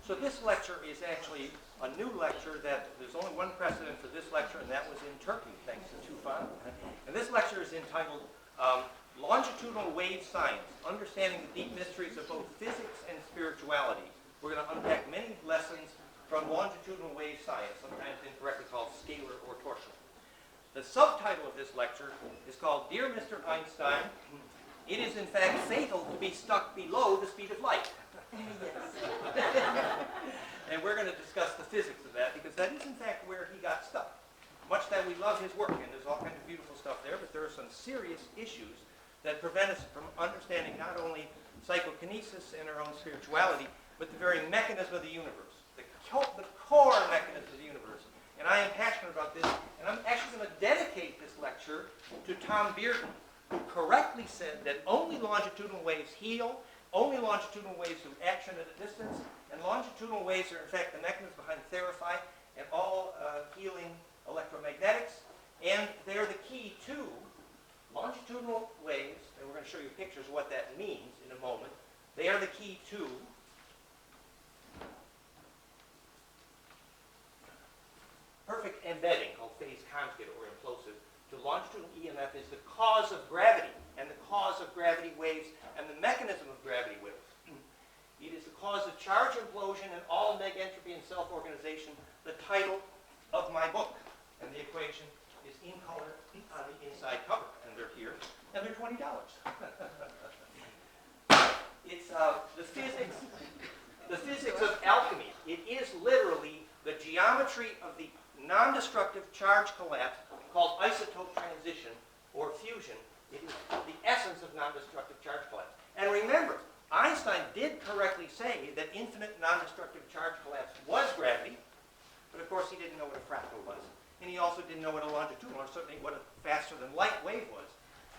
So this lecture is actually a new lecture that there's only one precedent for this lecture, and that was in Turkey, thanks to Tufan. And this lecture is entitled Longitudinal Wave Science, Understanding the Deep Mysteries of Both Physics and Spirituality. We're going to unpack many lessons from longitudinal wave science, sometimes incorrectly called scalar or torsional. The subtitle of this lecture is called Dear Mr. Einstein, it is in fact fatal to be stuck below the speed of light. And we're going to discuss the physics of that, because that is in fact where he got stuck. Much that we love his work, and there's all kinds of beautiful stuff there, but there are some serious issues that prevent us from understanding not only psychokinesis and our own spirituality, but the very mechanism of the universe, the core mechanism of the universe. And I am passionate about this, and I'm actually going to dedicate this lecture to Tom Bearden, who correctly said that only longitudinal waves heal, only longitudinal waves do action at a distance, and longitudinal waves are in fact the mechanism behind Therapy and all healing electromagnetics, and they're the key to longitudinal waves, and we're going to show you pictures of what that means in a moment. They are the key to perfect embedding, called phase conjugate or implosive, to longitudinal EMF is the cause of gravity, and the cause of gravity waves, and the mechanism of gravity waves. It is the cause of charge implosion and all neg entropy and self-organization, the title of my book. And the equation is in color on the inside cover, and they're here, and they're $20. It's the physics of alchemy. It is literally the geometry of the non-destructive charge collapse called isotope transition or fusion. It is the essence of non-destructive charge collapse. And remember, Einstein did correctly say that infinite non-destructive charge collapse was gravity, but of course he didn't know what a fractal was. And he also didn't know what a longitudinal, or certainly what a faster than light wave was.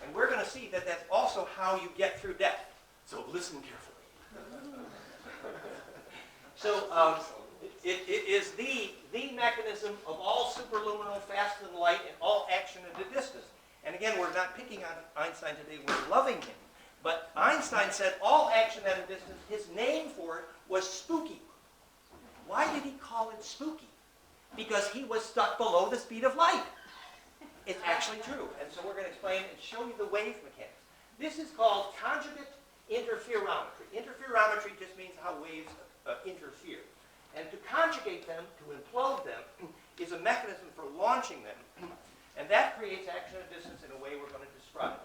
And we're going to see that that's also how you get through death. So listen carefully. So it is the mechanism of all superluminal, faster than light, and all action at a distance. And again, we're not picking on Einstein today, we're loving him. But Einstein said all action at a distance, his name for it was spooky. Why did he call it spooky? Because he was stuck below the speed of light. It's actually true. And so we're going to explain and show you the wave mechanics. This is called conjugate interferometry. Interferometry just means how waves interfere. And to conjugate them, to implode them, is a mechanism for launching them. And that creates action at a distance in a way we're going to describe.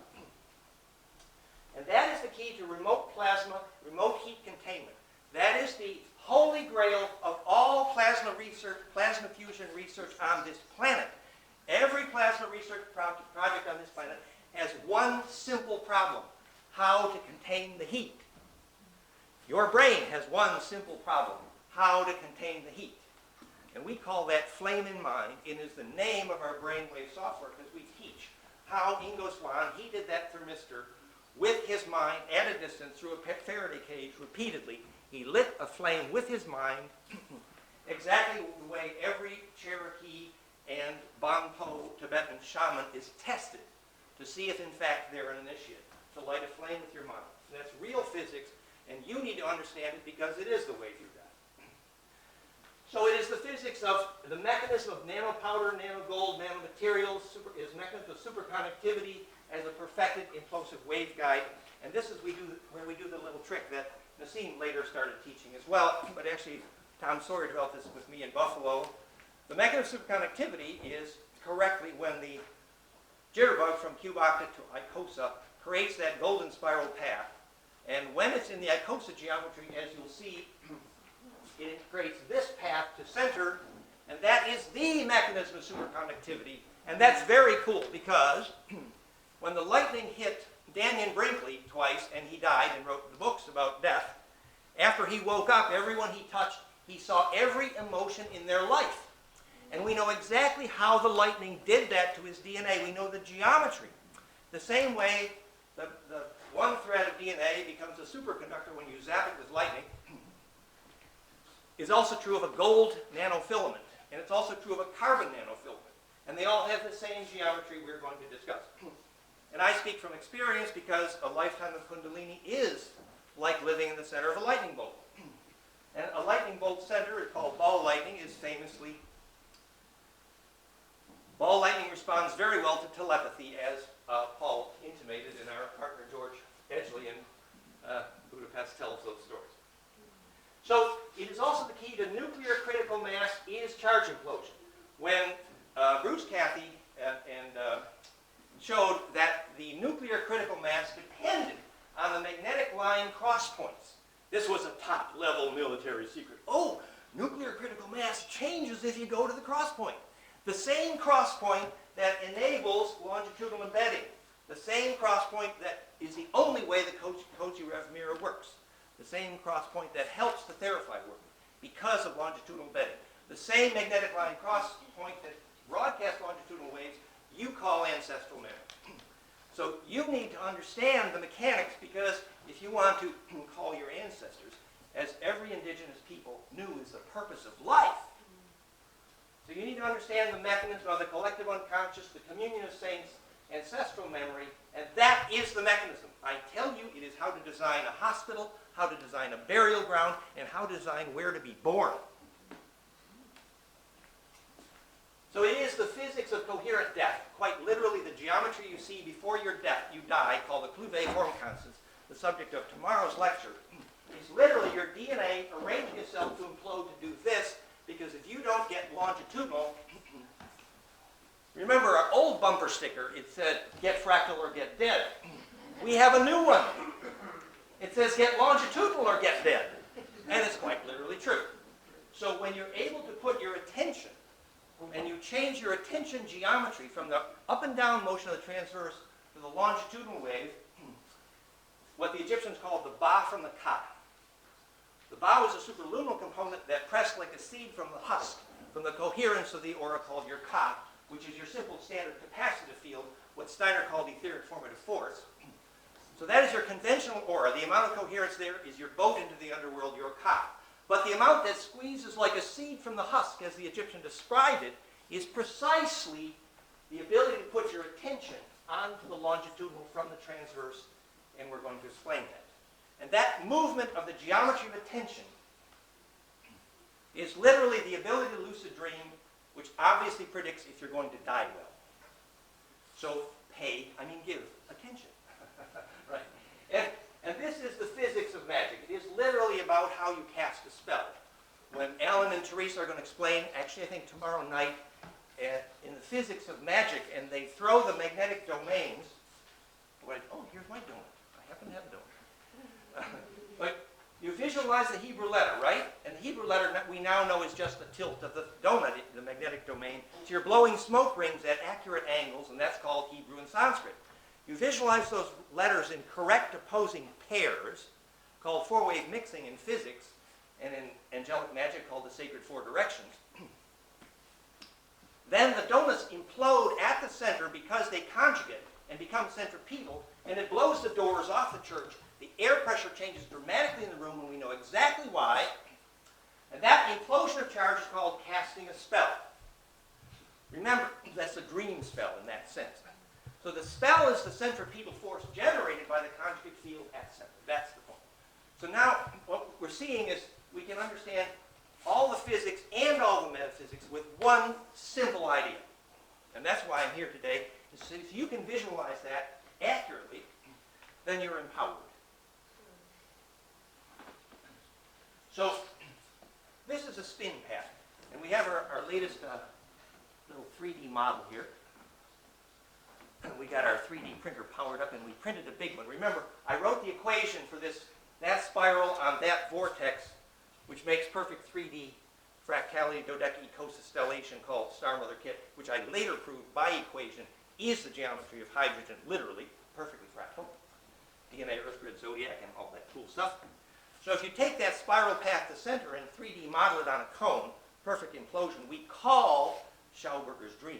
And that is the key to remote plasma, remote heat containment. That is the holy grail of all plasma research, plasma fusion research on this planet. Every plasma research project on this planet has one simple problem: how to contain the heat. Your brain has one simple problem: how to contain the heat. And we call that flame in mind. It is the name of our brainwave software, because we teach how Ingo Swann, he did that for Mr. with his mind at a distance through a Faraday cage repeatedly. He lit a flame with his mind, exactly the way every Cherokee and Bonpo Tibetan shaman is tested to see if in fact they're an initiate, to light a flame with your mind. So that's real physics, and you need to understand it because it is the way you die. So it is the physics of the mechanism of nanopowder, nanogold, nanomaterials, is mechanism of superconductivity as a perfected implosive waveguide. And this is where we do the little trick that Nassim later started teaching as well, but actually Tom Sawyer developed this with me in Buffalo. The mechanism of superconductivity is correctly when the jitterbug from cube octet to Icosa creates that golden spiral path. And when it's in the Icosa geometry, as you'll see, it creates this path to center, and that is the mechanism of superconductivity. And that's very cool, because when the lightning hit Dannion Brinkley twice, and he died and wrote the books about death, after he woke up, everyone he touched, he saw every emotion in their life. And we know exactly how the lightning did that to his DNA. We know the geometry. The same way the one thread of DNA becomes a superconductor when you zap it with lightning is also true of a gold nanofilament. And it's also true of a carbon nanofilament. And they all have the same geometry we're going to discuss. And I speak from experience because a lifetime of Kundalini is like living in the center of a lightning bolt. And a lightning bolt famously, ball lightning responds very well to telepathy, as Paul intimated, and our partner George Edgley in Budapest tells those stories. So it is also the key to nuclear critical mass is charge implosion. When Bruce Cathy showed that the nuclear critical mass depended on the magnetic line cross points. This was a top-level military secret. Oh, nuclear critical mass changes if you go to the cross point. The same cross point that enables longitudinal embedding. The same cross point that is the only way the Cauchy-Rev mirror works. The same cross point that helps the Therify work because of longitudinal embedding. The same magnetic line cross point that broadcasts longitudinal waves you call ancestral memory. So you need to understand the mechanics, because if you want to call your ancestors, as every indigenous people knew is the purpose of life, so you need to understand the mechanism of the collective unconscious, the communion of saints, ancestral memory, and that is the mechanism. I tell you, it is how to design a hospital, how to design a burial ground, and how to design where to be born. So it is the physics of coherent death, quite literally the geometry you see before your death, you die, called the Cluvet form constants, the subject of tomorrow's lecture. It's literally your DNA arranging itself to implode to do this, because if you don't get longitudinal, remember our old bumper sticker, it said, get fractal or get dead. We have a new one. It says, get longitudinal or get dead. And it's quite literally true. So when you're able to put your attention, and you change your attention geometry from the up and down motion of the transverse to the longitudinal wave, what the Egyptians called the ba from the ka. The ba was a superluminal component that pressed like a seed from the husk, from the coherence of the aura called your ka, which is your simple standard capacitive field, what Steiner called etheric formative force. So that is your conventional aura. The amount of coherence there is your boat into the underworld, your ka. But the amount that squeezes like a seed from the husk, as the Egyptian described it, is precisely the ability to put your attention onto the longitudinal from the transverse, and we're going to explain that. And that movement of the geometry of attention is literally the ability to lucid dream, which obviously predicts if you're going to die well. So give attention. Right? And this is the physics of magic. It is literally about how you cast a spell. When Alan and Teresa are going to explain, actually I think tomorrow night, in the physics of magic, and they throw the magnetic domains. Oh, here's my donut. I happen to have a donut. But you visualize the Hebrew letter, right? And the Hebrew letter we now know is just the tilt of the donut, the magnetic domain. So you're blowing smoke rings at accurate angles, and that's called Hebrew and Sanskrit. You visualize those letters in correct opposing pairs, called four-wave mixing in physics, and in angelic magic called the sacred four directions. Then the donuts implode at the center because they conjugate and become centripetal, and it blows the doors off the church. The air pressure changes dramatically in the room, and we know exactly why. And that implosion of charge is called casting a spell. Remember, that's a dream spell in that sense. So the spell is the centripetal force generated by the conjugate field at center. That's the point. So now what we're seeing is we can understand all the physics and all the metaphysics with one simple idea. And that's why I'm here today, is so if you can visualize that accurately, then you're empowered. So this is a spin pattern. And we have our latest little 3D model here. We got our 3D printer powered up, and we printed a big one. Remember, I wrote the equation for that spiral on that vortex, which makes perfect 3D fractality dodeca ecoconstellation called Star Mother Kit, which I later proved by equation is the geometry of hydrogen, literally, perfectly fractal. DNA, Earth grid, zodiac, and all that cool stuff. So if you take that spiral path to center and 3D model it on a cone, perfect implosion, we call Schauberger's dream.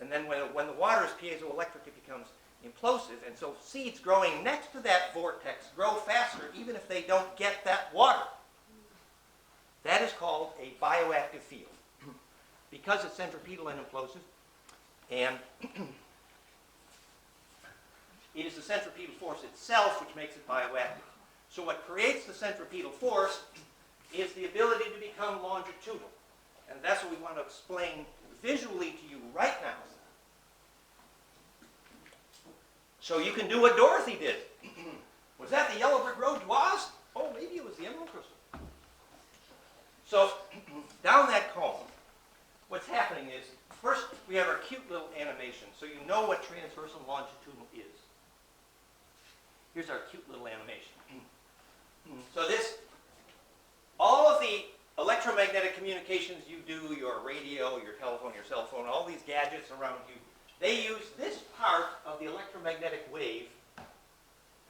And then when the water is piezoelectric, it becomes implosive, and so seeds growing next to that vortex grow faster even if they don't get that water. That is called a bioactive field because it's centripetal and implosive, and it is the centripetal force itself which makes it bioactive. So what creates the centripetal force is the ability to become longitudinal. that's what we want to explain visually to you right now. So you can do what Dorothy did. Was that the yellow brick road to Oz? Oh, maybe it was the emerald crystal. So down that cone, what's happening is, first we have our cute little animation, so you know what transversal and longitudinal is. Here's our cute little animation. So this, all of the electromagnetic communications you do, your radio, your telephone, your cell phone, all these gadgets around you, they use this part of the electromagnetic wave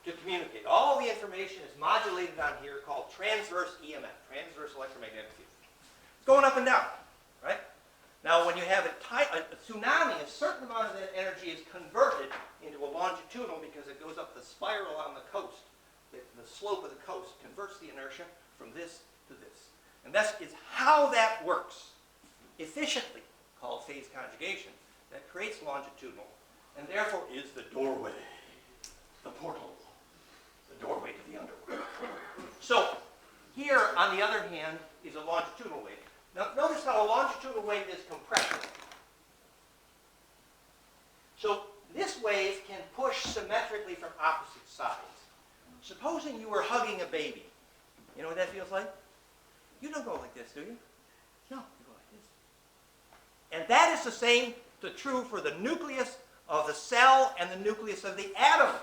to communicate. All the information is modulated on here called transverse EMF, transverse electromagnetic field. It's going up and down, right? Now when you have a tsunami, a certain amount of that energy is converted into a longitudinal because it goes up the spiral on the coast. The slope of the coast converts the inertia from this to this. And that is how that works efficiently, called phase conjugation, that creates longitudinal, and therefore is the doorway, the portal, the doorway to the underworld. So here, on the other hand, is a longitudinal wave. Now notice how a longitudinal wave is compressible. So this wave can push symmetrically from opposite sides. Supposing you were hugging a baby. You know what that feels like? You don't go like this, do you? No, you go like this. And that is the same, true for the nucleus of the cell and the nucleus of the atom.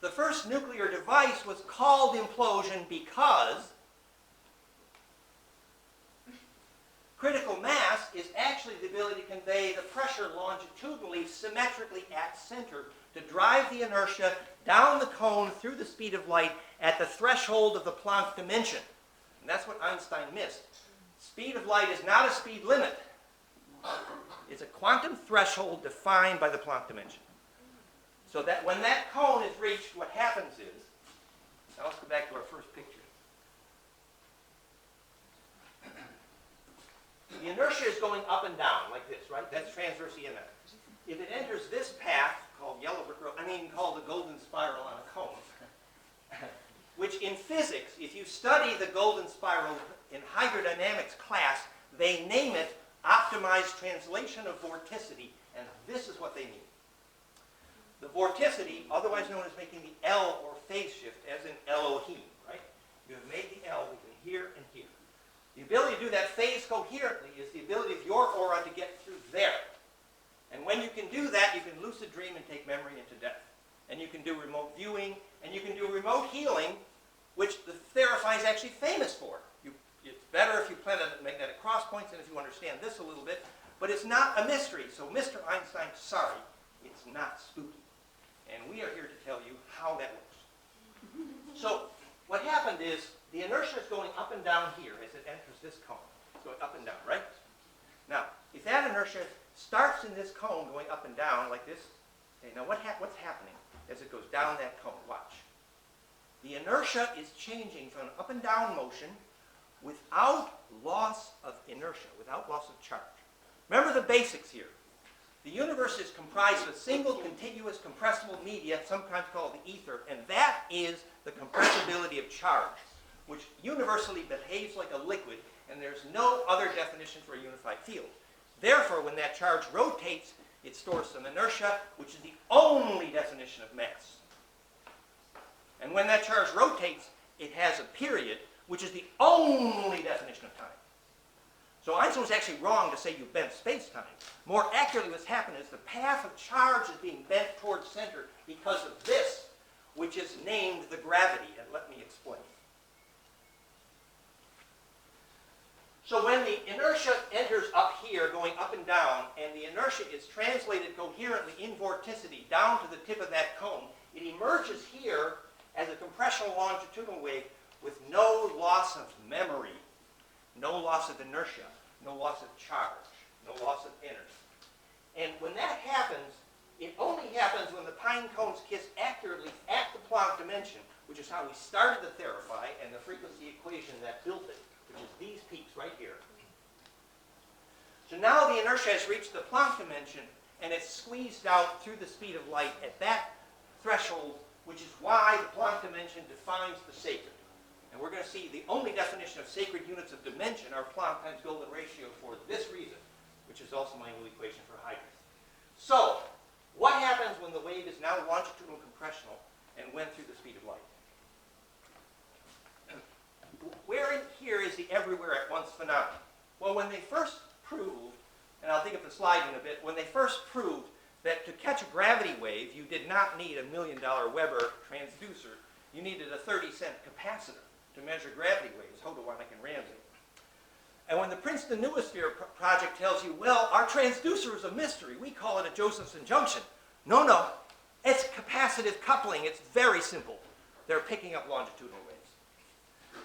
The first nuclear device was called implosion because critical mass is actually the ability to convey the pressure longitudinally, symmetrically at center to drive the inertia down the cone through the speed of light at the threshold of the Planck dimension. And that's what Einstein missed. Speed of light is not a speed limit. It's a quantum threshold defined by the Planck dimension. So that when that cone is reached, what happens is, now let's go back to our first picture. The inertia is going up and down like this, right? That's transverse EMF. If it enters this path, called yellow brick road, called the golden spiral on a cone, which in physics, if you study the golden spiral in hydrodynamics class, they name it optimized translation of vorticity, and this is what they mean. The vorticity, otherwise known as making the L or phase shift, as in Elohim, right? You have made the L between here and here. The ability to do that phase coherently is the ability of your aura to get through there. And when you can do that, you can lucid dream and take memory into death. And you can do remote viewing, and you can do remote healing, which the Theraphi is actually famous for. It's better if you plan on magnetic cross points and if you understand this a little bit, but it's not a mystery. So Mr. Einstein, sorry, it's not spooky. And we are here to tell you how that works. So what happened is the inertia is going up and down here as it enters this cone. It's going up and down, right? Now, if that inertia starts in this cone going up and down like this, okay, now what's happening as it goes down that cone? Watch. The inertia is changing from an up and down motion without loss of inertia, without loss of charge. Remember the basics here. The universe is comprised of a single contiguous compressible media, sometimes called the ether, and that is the compressibility of charge, which universally behaves like a liquid, and there's no other definition for a unified field. Therefore, when that charge rotates, it stores some inertia, which is the only definition of mass. And when that charge rotates, it has a period, which is the only definition of time. So Einstein was actually wrong to say you bent space-time. More accurately, what's happened is the path of charge is being bent towards center because of this, which is named the gravity. And let me explain. So when the inertia enters up here, going up and down, and the inertia is translated coherently in vorticity down to the tip of that cone, it emerges here as a compressional longitudinal wave with no loss of memory, no loss of inertia, no loss of charge, no loss of energy. And when that happens, it only happens when the pine cones kiss accurately at the Planck dimension, which is how we started the Theraphi and the frequency equation that built it, which is these peaks right here. So now the inertia has reached the Planck dimension, and it's squeezed out through the speed of light at that threshold, which is why the Planck dimension defines the sacred. And we're going to see the only definition of sacred units of dimension are Planck times Golden ratio for this reason, which is also my new equation for hydrogen. So, what happens when the wave is now longitudinal compressional and went through the speed of light? Where in here is the everywhere at once phenomenon? Well, when they first proved, and I'll dig up the slide in a bit, when they first proved that to catch a gravity wave, you did not need a $1 million Weber transducer, you needed a 30-cent capacitor to measure gravity waves, Hodowanic and Ramsey. And when the Princeton Noosphere project tells you, well, our transducer is a mystery, we call it a Josephson junction. No, no, it's capacitive coupling. It's very simple. They're picking up longitudinal waves.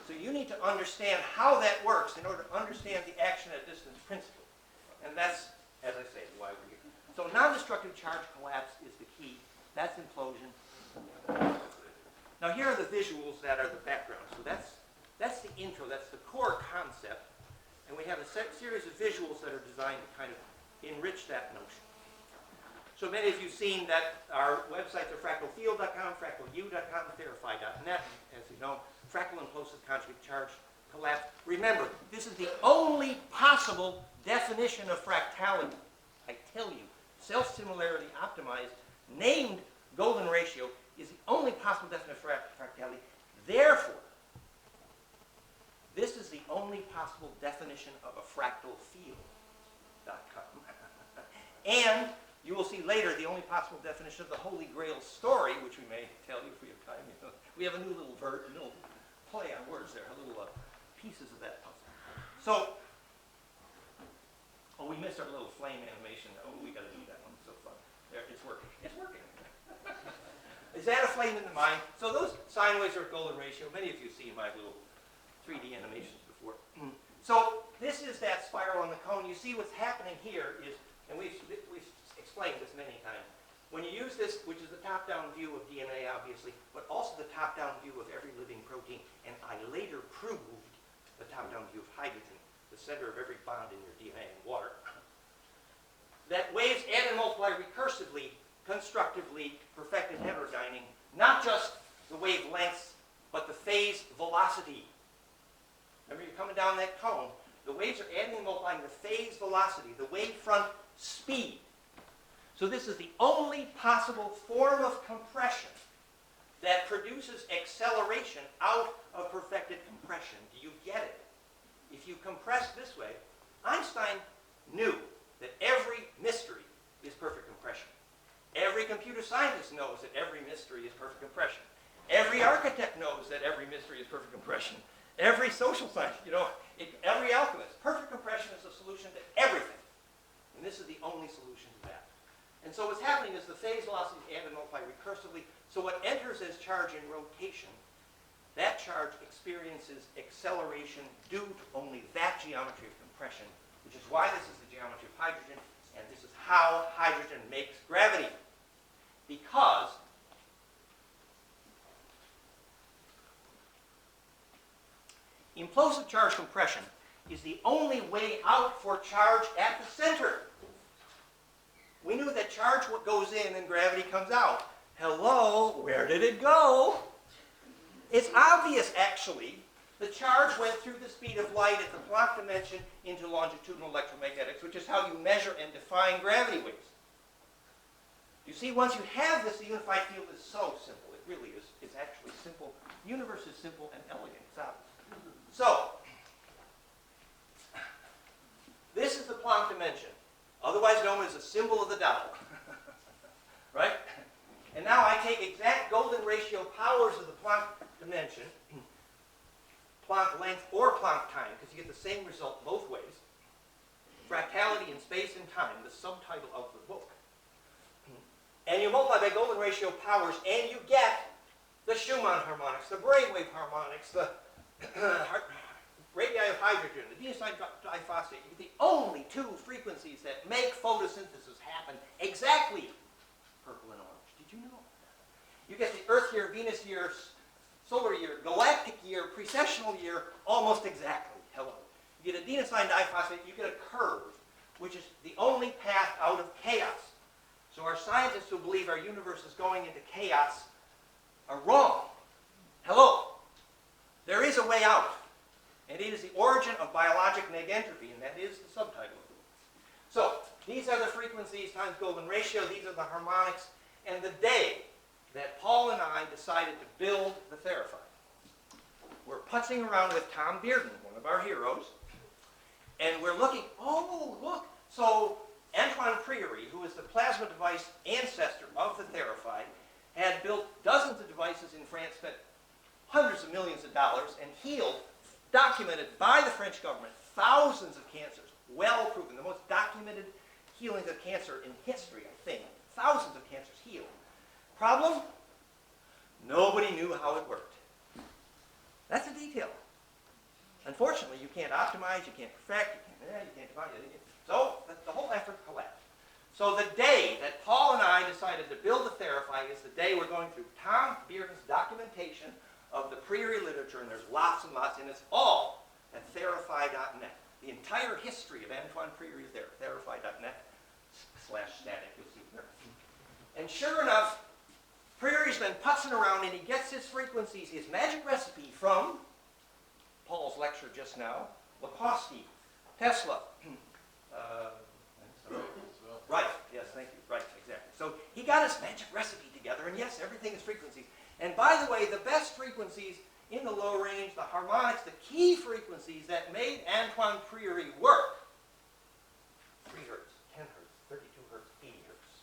So you need to understand how that works in order to understand the action at distance principle. And that's, as I say, why we're here. So non-destructive charge collapse is the key. That's implosion. Now here are the visuals that are the background. So that's the intro. That's the core concept. And we have a series of visuals that are designed to kind of enrich that notion. So many of you have seen that our websites are fractalfield.com, fractalu.com, verify.net. As you know, fractal implosive conjugate charge collapse. Remember, this is the only possible definition of fractality. I tell you, self-similarity optimized, named Golden ratio, is the only possible definition of fractality. Therefore, this is the only possible definition of a fractal field.com. And you will see later the only possible definition of the Holy Grail story, which we may tell you if we have time. You know, we have a new little play on words there, a little pieces of that puzzle. So, we missed our little flame animation. Oh, we got to do that one. It's so fun. There, it's working. It's working. Is that a flame in the mind? So those sine waves are at Golden ratio. Many of you have seen my little 3D animations before. So this is that spiral on the cone. You see what's happening here is, and we've explained this many times, when you use this, which is the top-down view of DNA, obviously, but also the top-down view of every living protein, and I later proved the top-down view of hydrogen, the center of every bond in your DNA and water, that waves add and multiply recursively, constructively, perfected heterodyning, not just the wavelengths, but the phase velocity. Remember, you're coming down that cone. The waves are adding and multiplying the phase velocity, the wavefront speed. So this is the only possible form of compression that produces acceleration out of perfected compression. Do you get it? If you compress this way, Einstein knew that every mystery is perfect compression. Every computer scientist knows that every mystery is perfect compression. Every architect knows that every mystery is perfect compression. Every social scientist, every alchemist. Perfect compression is the solution to everything. And this is the only solution to that. And so what's happening is the phase velocity is added and multiplied recursively. So what enters as charge in rotation, that charge experiences acceleration due to only that geometry of compression, which is why this is the geometry of hydrogen, and this is how hydrogen makes gravity. Because implosive charge compression is the only way out for charge at the center. We knew that charge goes in and gravity comes out. Hello, where did it go? It's obvious, actually. The charge went through the speed of light at the Planck dimension into longitudinal electromagnetics, which is how you measure and define gravity waves. You see, once you have this, the unified field is so simple. It really is. It's actually simple. The universe is simple and elegant. It's obvious. So, this is the Planck dimension, otherwise known as the symbol of the Tao. Right? And now I take exact Golden ratio powers of the Planck dimension, Planck length or Planck time, because you get the same result both ways. Fractality in space and time, the subtitle of the book. And you multiply by Golden ratio powers, and you get the Schumann harmonics, the brainwave harmonics, the radii of hydrogen, the dinosine diphosphate. You get the only two frequencies that make photosynthesis happen exactly. Purple and orange. Did you know? You get the Earth year, Venus year, solar year, galactic year, precessional year, almost exactly. Hello. You get a adenosine diphosphate, you get a curve, which is the only path out of chaos. So our scientists who believe our universe is going into chaos are wrong. Hello. There is a way out, and it is the origin of biologic negentropy, and that is the subtitle of it. So, these are the frequencies times golden ratio, these are the harmonics, and the day that Paul and I decided to build the Theraphi, we're putzing around with Tom Bearden, one of our heroes, and we're looking, oh, look, so Antoine Priory, who is the plasma device ancestor of the Theraphi, had built dozens of devices in France, spent hundreds of millions of dollars, and healed, documented by the French government, thousands of cancers, well proven, the most documented healings of cancer in history, I think. Thousands of cancers healed. Problem? Nobody knew how it worked. That's a detail. Unfortunately, you can't optimize, you can't perfect, you can't define it. So the whole effort collapsed. So the day that Paul and I decided to build the Theraphi is the day we're going through Tom Bearden's documentation of the Priory literature, and there's lots and lots, and it's all at theraphi.net. The entire history of Antoine Priory is there, theraphi.net/static, you'll see it there. And sure enough, Priory's been putzing around, and he gets his frequencies, his magic recipe from Paul's lecture just now, Lacoste, Tesla. Right, yes, thank you, right, exactly. So he got his magic recipe together, and yes, everything is frequencies. And by the way, the best frequencies in the low range, the harmonics, the key frequencies that made Antoine Priory work, 3 hertz, 10 hertz, 32 hertz, 80 hertz.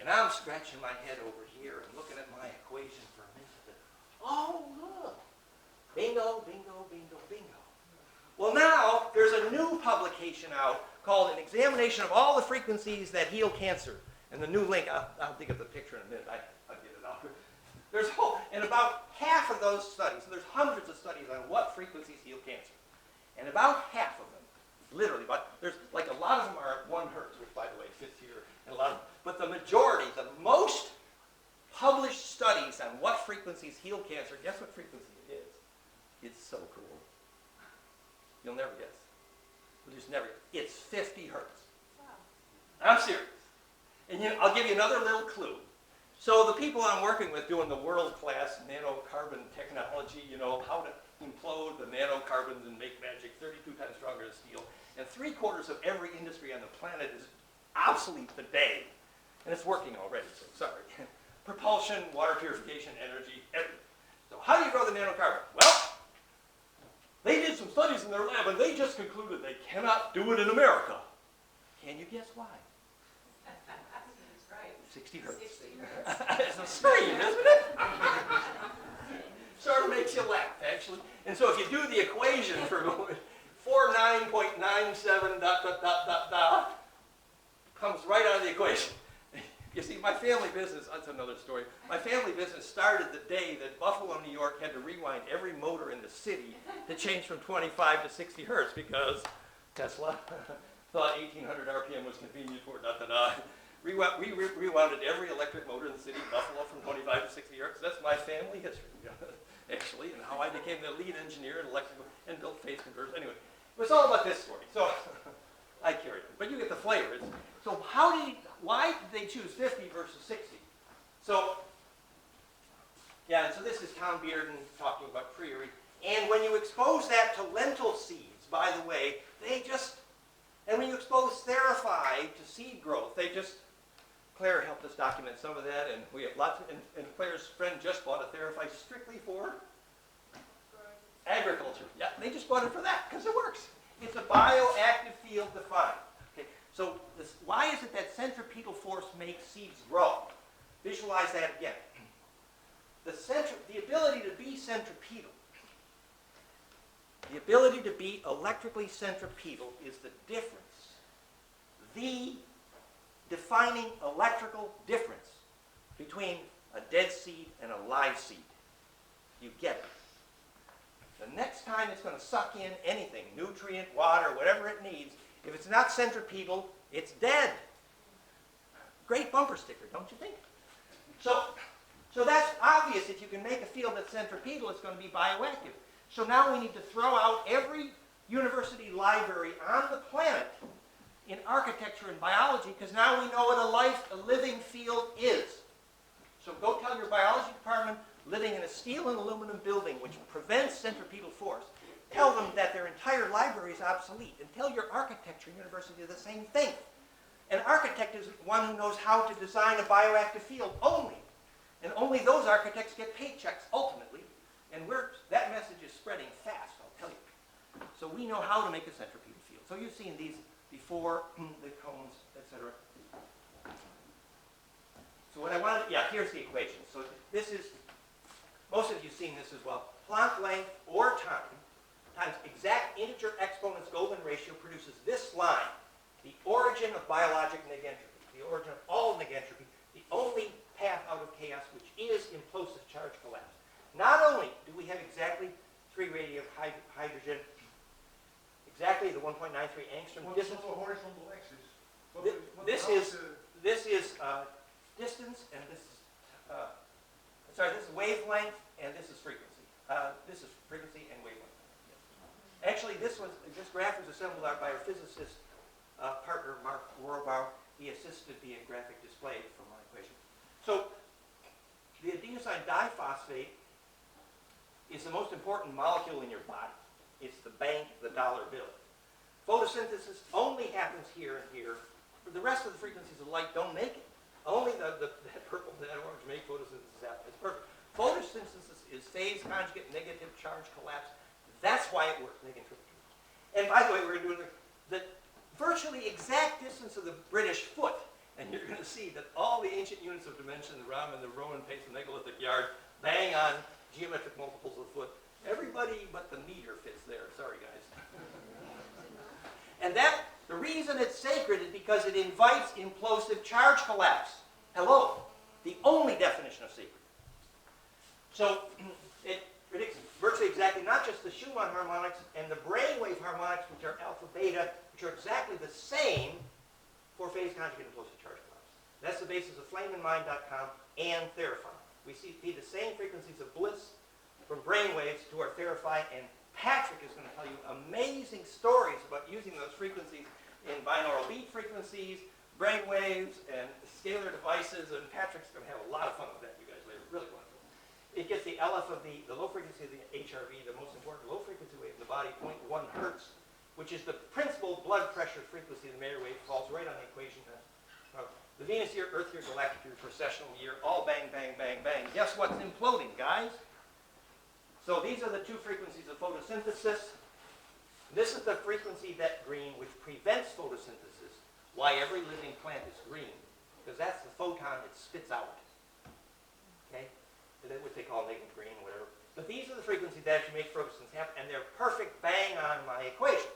And I'm scratching my head over here and looking at my equation for a minute. Oh, look. Bingo, bingo, bingo, bingo. Well, now there's a new publication out called An Examination of All the Frequencies That Heal Cancer. And the new link, I'll dig up the picture in a minute. I'll get it out. There's and about half of those studies, so there's hundreds of studies on what frequencies heal cancer. And about half of them, literally, but there's like a lot of them are at 1 hertz, which by the way fits here, and a lot of them. But the majority, the most published studies on what frequencies heal cancer, guess what frequency it is? It's so cool. You'll never guess. You'll just never guess. It's 50 hertz. Wow. I'm serious. And I'll give you another little clue. So the people I'm working with doing the world-class nanocarbon technology, how to implode the nanocarbons and make magic 32 times stronger than steel. And 3/4 of every industry on the planet is obsolete today. And it's working already, so sorry. Propulsion, water purification, energy, everything. So how do you grow the nanocarbon? Well, they did some studies in their lab, and they just concluded they cannot do it in America. Can you guess why? 60 hertz. 60 hertz. It's a scream, isn't it? Sort of makes you laugh, actually. And so if you do the equation for 49.97 ... comes right out of the equation. You see, my family business, that's another story. My family business started the day that Buffalo, New York had to rewind every motor in the city to change from 25 to 60 hertz because Tesla thought 1800 RPM was convenient for ... We rewounded every electric motor in the city of Buffalo from 25 to 60 hertz. That's my family history, actually, and how I became the lead engineer in electrical and built phase converters. Anyway, it was all about this story. So I carried it, but you get the flavor. So why did they choose 50 versus 60? So, yeah, and so this is Tom Bearden talking about Priory. And when you expose that to lentil seeds, by the way, and when you expose Theraphi to seed growth, Claire helped us document some of that, and we have lots of, and Claire's friend just bought a Theraphi strictly for agriculture. Yeah, they just bought it for that, because it works. It's a bioactive field defined. Okay, so why is it that centripetal force makes seeds grow? Visualize that again. The ability to be centripetal, the ability to be electrically centripetal is the difference, the defining electrical difference between a dead seed and a live seed. You get it. The next time it's going to suck in anything, nutrient, water, whatever it needs, if it's not centripetal, it's dead. Great bumper sticker, don't you think? So that's obvious. If you can make a field that's centripetal, it's going to be bioactive. So now we need to throw out every university library on the planet in architecture and biology, because now we know what a living field is. So go tell your biology department, living in a steel and aluminum building which prevents centripetal force, tell them that their entire library is obsolete, and tell your architecture university the same thing. An architect is one who knows how to design a bioactive field only, and only those architects get paychecks ultimately, and that message is spreading fast, I'll tell you. So we know how to make a centripetal field. So you've seen these before, the cones, etc. So what I wanted, here's the equation. So this is, most of you have seen this as well. Planck length or time times exact integer exponents Goldman ratio produces this line, the origin of biologic negentropy, the origin of all negentropy, the only path out of chaos, which is implosive charge collapse. Not only do we have exactly 3 radii of hydrogen, exactly the 1.93 angstrom distance. What's the horizontal axis? This is distance, and this is this is wavelength, and this is frequency. This is frequency and wavelength. Actually, this graph was assembled out by our physicist partner Mark Rohrbaugh. He assisted me in graphic display for my equation. So the adenosine diphosphate is the most important molecule in your body. It's the bank, the dollar bill. Photosynthesis only happens here and here. The rest of the frequencies of light don't make it. Only that purple and that orange make photosynthesis happen. It's perfect. Photosynthesis is phase conjugate negative charge collapse. That's why it works. And by the way, we're going to do the virtually exact distance of the British foot. And you're going to see that all the ancient units of dimension, the Raman, the Roman pace, the megalithic yard, bang on geometric multiples of the foot. Everybody but the meter fits there. Sorry, guys. And the reason it's sacred is because it invites implosive charge collapse. Hello. The only definition of sacred. So it predicts virtually exactly not just the Schumann harmonics and the brainwave harmonics, which are alpha beta, which are exactly the same for phase conjugate implosive charge collapse. That's the basis of flameandmind.com and Therify. We see the same frequencies of bliss from brainwaves to our Therify, and Patrick is going to tell you amazing stories about using those frequencies in binaural beat frequencies, brainwaves, and scalar devices, and Patrick's going to have a lot of fun with that, you guys, later. Really wonderful. It gets the LF of the low frequency of the HRV, the most important low frequency wave in the body, 0.1 hertz, which is the principal blood pressure frequency of the Mayer wave, falls right on the equation. The Venus year, Earth year, galactic year, precessional year, all bang, bang, bang, bang. Guess what's imploding, guys? So these are the 2 frequencies of photosynthesis. This is the frequency, that green, which prevents photosynthesis. Why every living plant is green, because that's the photon it spits out. Okay? What they call negative green, whatever. But these are the frequencies that actually make photosynthesis happen, and they're perfect bang on my equation.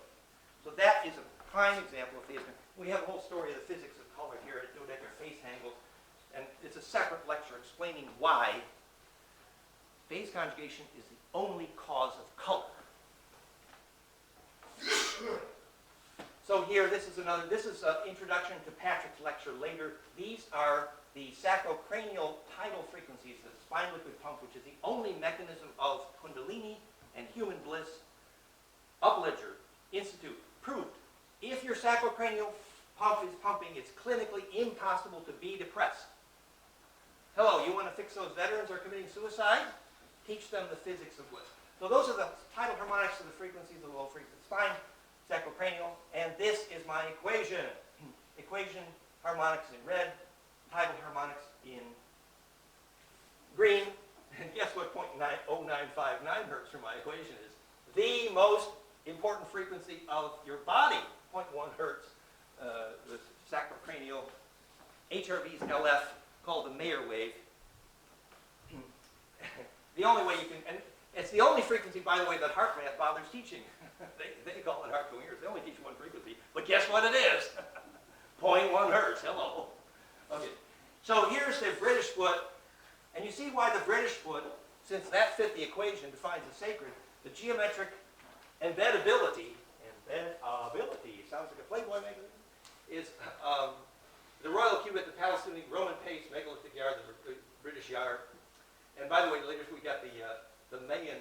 So that is a prime example of phase. We have a whole story of the physics of color here at Dodecker phase angles, and it's a separate lecture explaining why phase conjugation is the only cause of color. So here, this is an introduction to Patrick's lecture later. These are the sacrocranial tidal frequencies, the spine liquid pump, which is the only mechanism of Kundalini and human bliss. Upledger Institute proved if your sacrocranial pump is pumping, it's clinically impossible to be depressed. Hello, you want to fix those veterans who are committing suicide? Teach them the physics of bliss. So those are the tidal harmonics of the frequencies of the low frequency spine, sacrocranial, and this is my equation. Equation, harmonics in red, tidal harmonics in green, and guess what 0.0959 hertz from my equation is? The most important frequency of your body, 0.1 hertz, the sacrocranial HRV's LF, called the Mayer wave. The only way you can, and it's the only frequency, by the way, that HeartMath bothers teaching. they call it heart coherence. They only teach one frequency, but guess what it is? 0.1 hertz, hello. Okay, so here's the British foot, and you see why the British foot, since that fit the equation, defines the sacred, the geometric embeddability, sounds like a Playboy magazine, is the royal cubit, the Palestinian Roman pace, megalithic yard, the British yard. And by the way, later we got the Mayan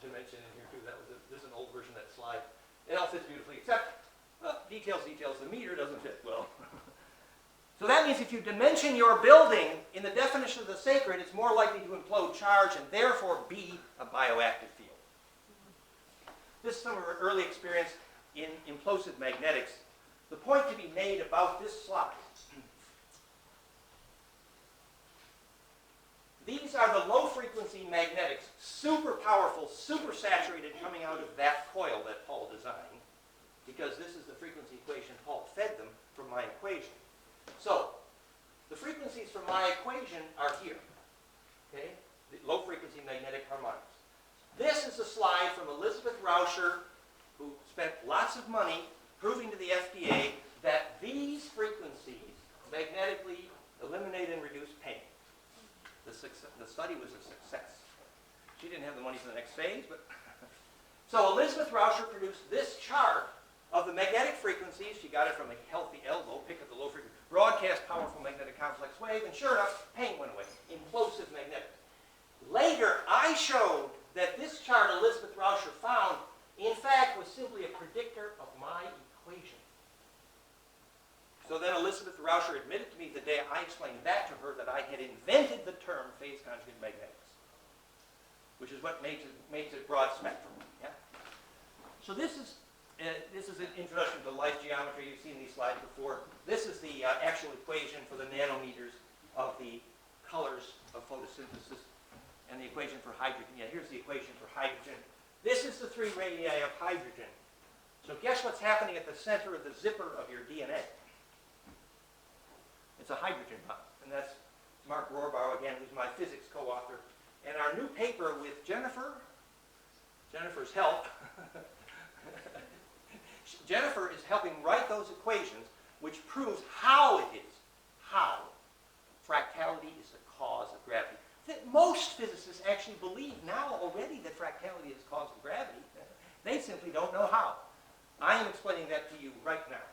dimension in here too. This is an old version of that slide. It all fits beautifully, except, well, details. The meter doesn't fit well. So that means if you dimension your building in the definition of the sacred, it's more likely to implode charge and therefore be a bioactive field. This is some of our early experience in implosive magnetics. The point to be made about this slide. These are the low-frequency magnetics, super powerful, super saturated, coming out of that coil that Paul designed, because this is the frequency equation Paul fed them from my equation. So, the frequencies from my equation are here, okay? The low-frequency magnetic harmonics. This is a slide from Elizabeth Rauscher, who spent lots of money proving to the FDA that these frequencies magnetically eliminate and reduce pain. The study was a success. She didn't have the money for the next phase, but... So Elizabeth Rauscher produced this chart of the magnetic frequencies. She got it from a healthy elbow, pick up the low frequency, broadcast powerful magnetic complex wave, and sure enough, pain went away. Implosive magnetics. Later, I showed that this chart Elizabeth Rauscher found, in fact, was simply a predictor of my equation. So then Elizabeth Rauscher admitted to me the day I explained that to her that I had invented the term phase conjugate magnetics, which is what makes it broad spectrum. Yeah? So this is an introduction to light geometry. You've seen these slides before. This is the actual equation for the nanometers of the colors of photosynthesis and the equation for hydrogen. Yeah, here's the equation for hydrogen. This is the 3 radii of hydrogen. So guess what's happening at the center of the zipper of your DNA? It's a hydrogen bond, and that's Mark Rohrbaugh, again, who's my physics co-author. And our new paper with Jennifer's help, Jennifer is helping write those equations, which proves how fractality is the cause of gravity. That most physicists actually believe now already that fractality is the cause of gravity. They simply don't know how. I am explaining that to you right now.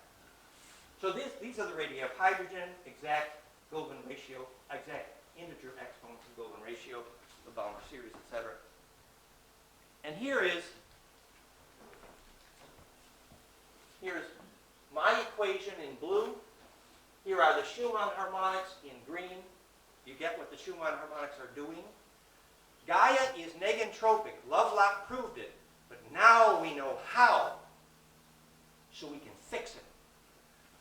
So these are the radii of hydrogen, exact Goldman ratio, exact integer exponents of Goldman ratio, the Balmer series, etc. And here is my equation in blue. Here are the Schumann harmonics in green. You get what the Schumann harmonics are doing. Gaia is negentropic. Lovelock proved it. But now we know how, so we can fix it.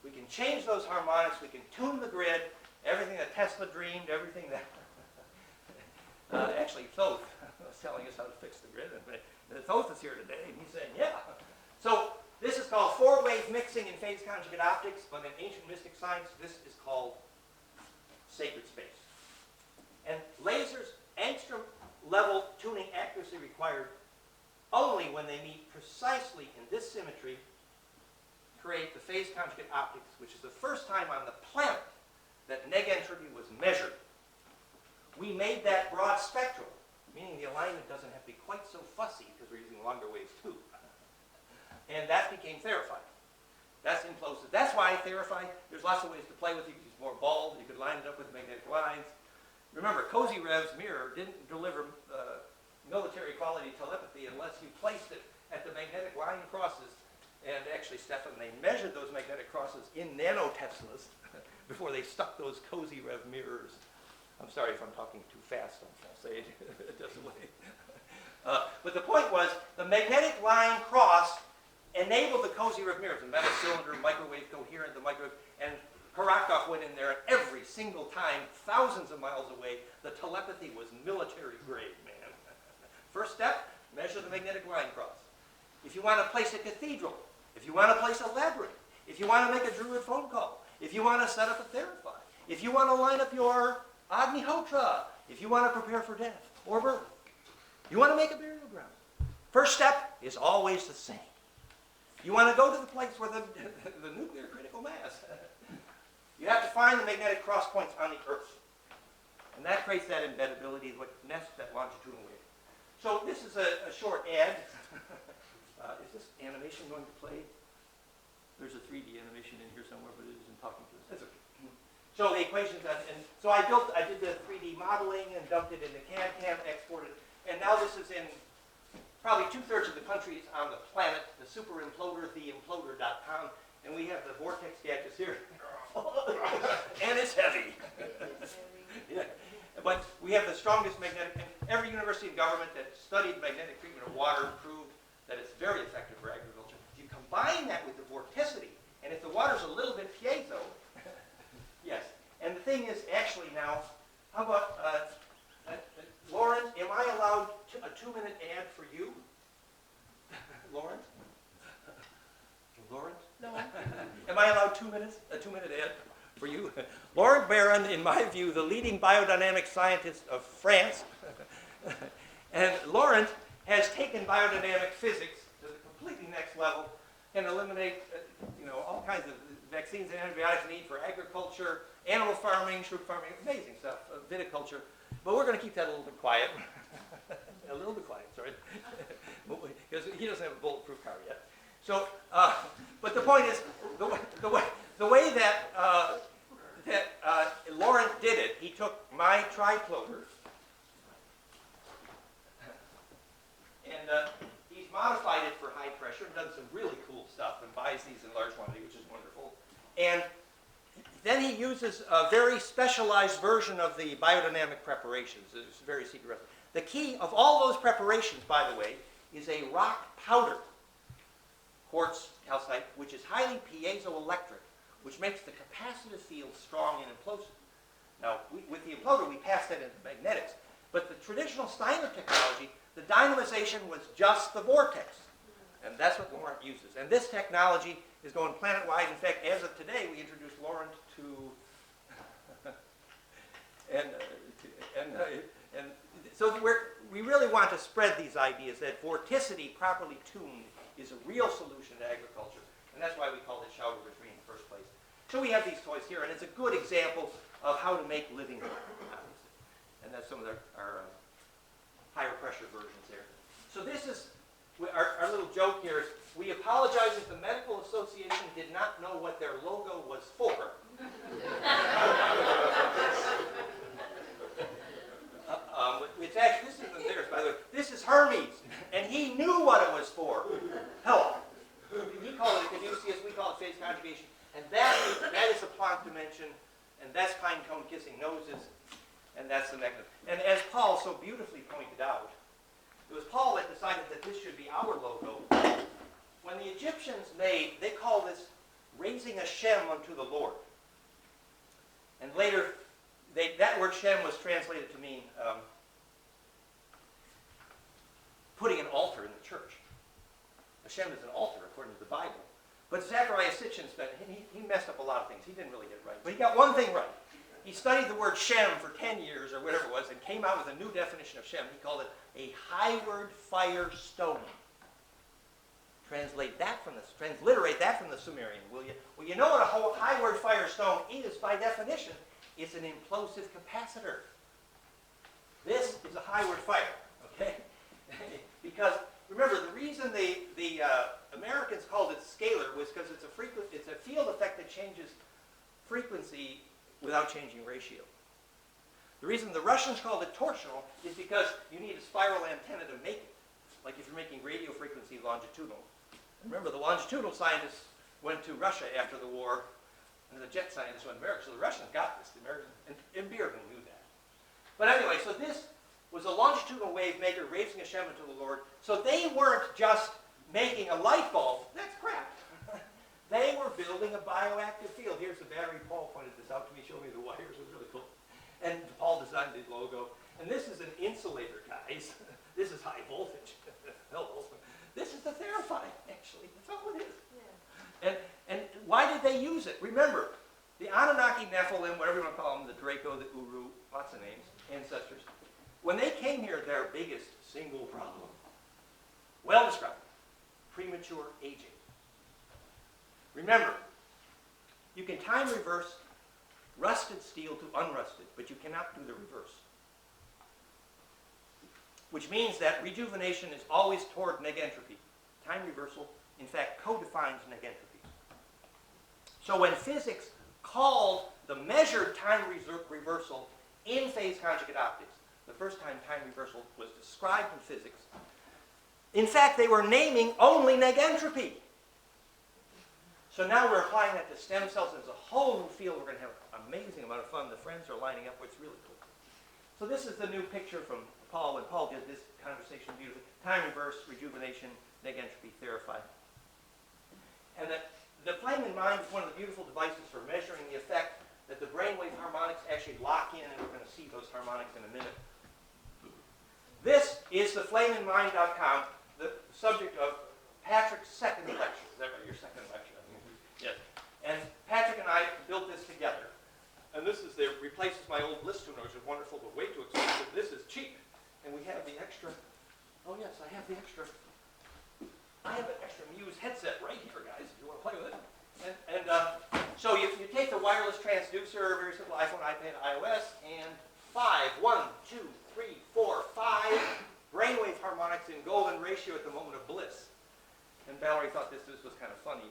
We can change those harmonics. We can tune the grid. Everything that Tesla dreamed, everything that... actually, Thoth was telling us how to fix the grid. And Thoth is here today, and he's saying, yeah. So this is called 4-wave mixing in phase conjugate optics, but in ancient mystic science, this is called sacred space. And lasers, angstrom-level tuning accuracy required only when they meet precisely in this symmetry create the phase conjugate optics, which is the first time on the planet that negentropy was measured. We made that broad spectral, meaning the alignment doesn't have to be quite so fussy because we're using longer waves too. And that became Theraphi. That's implosive. That's why Theraphi, there's lots of ways to play with it. You could use more bulbs, you could line it up with magnetic lines. Remember, Kozyrev's mirror didn't deliver military quality telepathy unless you placed it at the magnetic line crosses. And actually, Stefan, they measured those magnetic crosses in nanoteslas before they stuck those Kozyrev mirrors. I'm sorry if I'm talking too fast on Falsade. It doesn't wait. But the point was, the magnetic line cross enabled the Kozyrev mirrors, the metal cylinder, microwave coherent, the microwave, and Karakov went in there, and every single time, thousands of miles away, the telepathy was military grade, man. First step, measure the magnetic line cross. If you want to place a cathedral, if you want to place a labyrinth, if you want to make a druid phone call, if you want to set up a Theraphi, if you want to line up your Agnihotra, if you want to prepare for death or birth, you want to make a burial ground. First step is always the same. You want to go to the place where the nuclear critical mass. You have to find the magnetic cross points on the Earth. And that creates that embeddability, what nests that longitudinal wave. So this is a short ad. Is this animation going to play? There's a 3D animation in here somewhere, but it isn't talking to us. That's okay. So the equations, and so I did the 3D modeling and dumped it into CAD-CAM, exported, and now this is in probably 2/3 of the countries on the planet. The super imploder, theimploder.com, And we have the vortex gadgets here. And it's heavy. Yeah. But we have the strongest magnetic, and every university and government that studied magnetic treatment of water proved that it's very effective for agriculture. If you combine that with the vorticity, and if the water's a little bit piezo, yes. And the thing is, actually now, how about, Lauren, am I allowed a 2-minute ad for you? Lauren? Lauren? No. Am I allowed 2 minutes? A 2-minute ad for you? Laurent Barron, in my view, the leading biodynamic scientist of France. And Laurent has taken biodynamic physics to the completely next level and eliminate, all kinds of vaccines and antibiotics need for agriculture, animal farming, shrimp farming, amazing stuff, viticulture. But we're going to keep that a little bit quiet. A little bit quiet, sorry. Because he doesn't have a bulletproof car yet. So, but the point is, the way that Laurent did it, he took my triploder, and he's modified it for high pressure and done some really cool stuff and buys these in large quantity, which is wonderful. And then he uses a very specialized version of the biodynamic preparations. It's very secret recipe. The key of all those preparations, by the way, is a rock powder, quartz calcite, which is highly piezoelectric, which makes the capacitive field strong and implosive. Now, with the imploder, we pass that into magnetics. But the traditional Steiner technology, the dynamization was just the vortex. And that's what Laurent uses. And this technology is going planet-wide. In fact, as of today, we introduced Laurent to... and so we really want to spread these ideas that vorticity, properly tuned, is a real solution to agriculture. And that's why we called it Schauder Tree in the first place. So we have these toys here, and it's a good example of how to make living things. And that's some of our higher pressure versions there. So this is, our little joke here is, we apologize if the Medical Association did not know what their logo was for. It's actually, this isn't theirs, by the way. This is Hermes, and he knew what it was for. Hello. He called it caduceus, we call it phase conjugation. And that is a Planck dimension, and that's pine cone kissing noses, and that's the mechanism. And as Paul so beautifully pointed out, it was Paul that decided that this should be our logo. When the Egyptians they call this raising a Shem unto the Lord. And later, that word Shem was translated to mean putting an altar in the church. A Shem is an altar, according to the Bible. But Zechariah Sitchin he messed up a lot of things. He didn't really get it right. But he got one thing right. He studied the word Shem for 10 years or whatever it was and came out with a new definition of Shem. He called it a highward fire stone. Transliterate that from the Sumerian, will you? Well, you know what a highward fire stone is by definition. It's an implosive capacitor. This is a highward fire, okay? Because remember, the reason the Americans called it scalar was because it's a field effect that changes frequency without changing ratio. The reason the Russians called it torsional is because you need a spiral antenna to make it. Like if you're making radio frequency longitudinal. Remember, the longitudinal scientists went to Russia after the war, and the jet scientists went to America. So the Russians got this. The Americans, and Beerden knew that. But anyway, so this was a longitudinal wave maker raising a Shem unto the Lord. So they weren't just making a light bulb. That's crap. They were building a bioactive field. Here's the battery. Paul pointed this out to me, showed me the wires. It was really cool. And Paul designed the logo. And this is an insulator, guys. This is high voltage. Hello. This is the Theraphyte, actually. That's all it is. Yeah. And why did they use it? Remember, the Anunnaki, Nephilim, whatever you want to call them, the Draco, the Uru, lots of names, ancestors. When they came here, their biggest single problem, well described, premature aging. Remember, you can time reverse rusted steel to unrusted, but you cannot do the reverse. Which means that rejuvenation is always toward negentropy. Time reversal, in fact, co-defines negentropy. So when physics called the measured time reversal in phase conjugate optics, the first time time reversal was described in physics, in fact, they were naming only negentropy. So now we're applying that to stem cells. There's a whole new field. We're going to have an amazing amount of fun. The friends are lining up. It's really cool. So this is the new picture from Paul, and Paul did this conversation beautifully. Time reverse, rejuvenation, neg entropy, therified. And the flame in mind is one of the beautiful devices for measuring the effect that the brainwave harmonics actually lock in, and we're going to see those harmonics in a minute. This is the flameinmind.com, the subject of Patrick's second lecture. Is that right? Your second lecture? Yes. And Patrick and I built this together. And this is replaces my old Bliss tuner, which is wonderful, but way too expensive. This is cheap. And we have the extra. Oh yes, I have the extra. I have an extra Muse headset right here, guys, if you want to play with it. So you take the wireless transducer, very simple iPhone, iPad, iOS, and 5, 1, 2, 3, 4, 5 brainwave harmonics in golden ratio at the moment of bliss. And Valerie thought this was kind of funny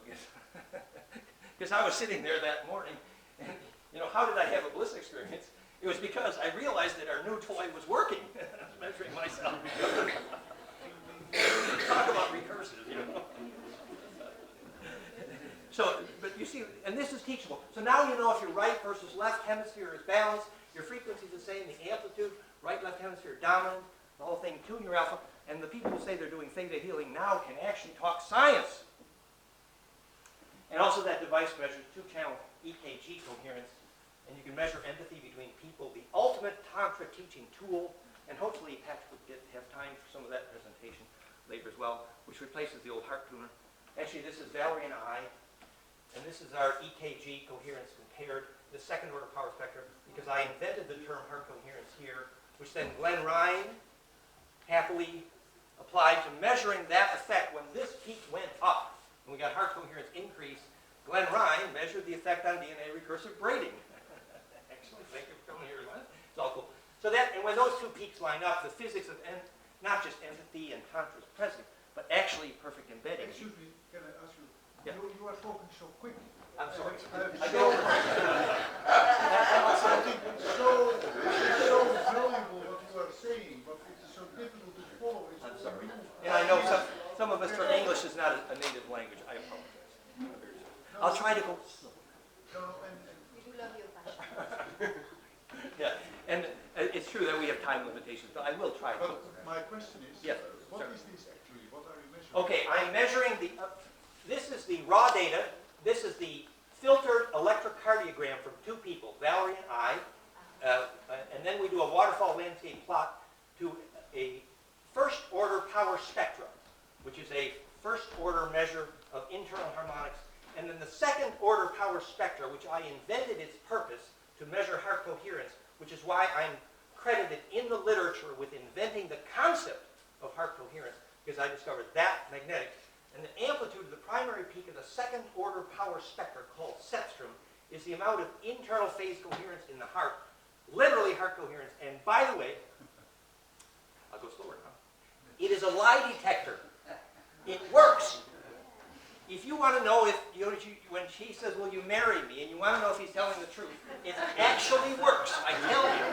because I was sitting there that morning, and how did I have a bliss experience? It was because I realized that our new toy was working. I was measuring myself. Talk about recursive, So, but you see, and this is teachable. So now you know if your right versus left hemisphere is balanced, your frequency is the same, the amplitude, right, left hemisphere dominant, the whole thing, tune your alpha. And the people who say they're doing theta healing now can actually talk science. And also that device measures two-channel EKG coherence, and you can measure empathy between people, the ultimate Tantra teaching tool, and hopefully Patrick would have time for some of that presentation later as well, which replaces the old heart tuner. Actually, this is Valerie and I, and this is our EKG coherence compared, the second order power spectrum, because I invented the term heart coherence here, which then Glenn Ryan happily applied to measuring that effect when this peak went up, and we got heart coherence increase. Glenn Ryan measured the effect on DNA recursive braiding. Excellent, thank you for coming here, Glenn. It's all cool. So that, and when those two peaks line up, the physics of not just empathy and Tantra is present, but actually perfect embedding. Excuse me, can I ask you? Yeah. You are talking so quickly. I'm sorry. I I go. think it's so valuable what you are saying, but it's so difficult to follow. I'm sorry. And I know some of us, for English is not a native language. I apologize. I'll try to go slow. We do love your passion. Yeah, and it's true that we have time limitations, but I will try to. But my question is, Yes, what sir. is this actually? What are you measuring? Okay, I'm measuring this is the raw data. This is the filtered electrocardiogram from two people, Valerie and I. And then we do a waterfall landscape plot to a first order power spectrum, which is a first order measure of internal harmonics. And then the second order power spectra, which I invented its purpose to measure heart coherence, which is why I'm credited in the literature with inventing the concept of heart coherence, because I discovered that magnetic. And the amplitude of the primary peak of the second order power spectra, called cepstrum, is the amount of internal phase coherence in the heart, literally heart coherence. And by the way, I'll go slower now. It is a lie detector. It works. If you want to know if, when she says, will you marry me, and you want to know if he's telling the truth, it actually works, I tell you.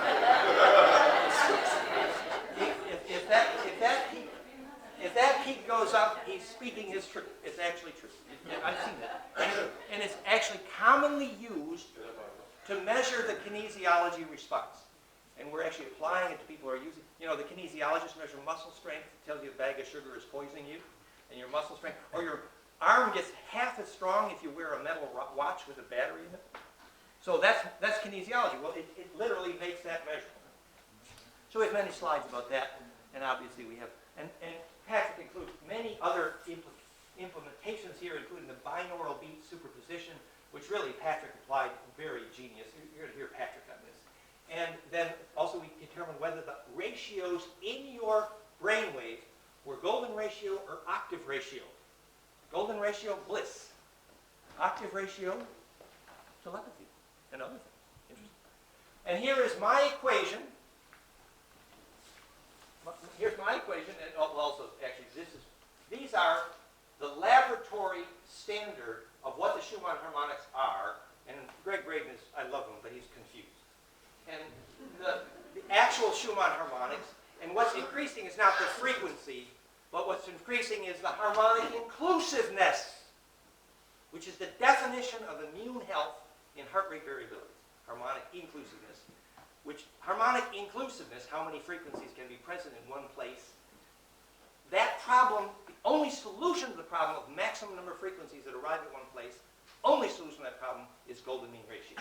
If that peak goes up, he's speaking his truth. It's actually true. I've seen that. And it's actually commonly used to measure the kinesiology response. And we're actually applying it to people who are using, the kinesiologists measure muscle strength, it tells you a bag of sugar is poisoning you, and your muscle strength, or your arm gets half as strong if you wear a metal watch with a battery in it. So that's kinesiology. Well, it literally makes that measurement. So we have many slides about that, and obviously we have, and Patrick includes many other implementations here, including the binaural beat superposition, which really Patrick applied very genius. You're going to hear Patrick on this. And then also we determined whether the ratios in your brainwave were golden ratio or octave ratio. Golden ratio, bliss. Octave ratio, telepathy, and other things. Interesting. And here is my equation. Here's my equation, and also, actually, these are the laboratory standard of what the Schumann harmonics are. And Greg Braden is, I love him, but he's confused. And the actual Schumann harmonics, and what's increasing is not the frequency, but what's increasing is the harmonic inclusiveness, which is the function of immune health in heart rate variability, harmonic inclusiveness, which harmonic inclusiveness, how many frequencies can be present in one place, that problem, the only solution to the problem of maximum number of frequencies that arrive at one place, only solution to that problem is golden mean ratio.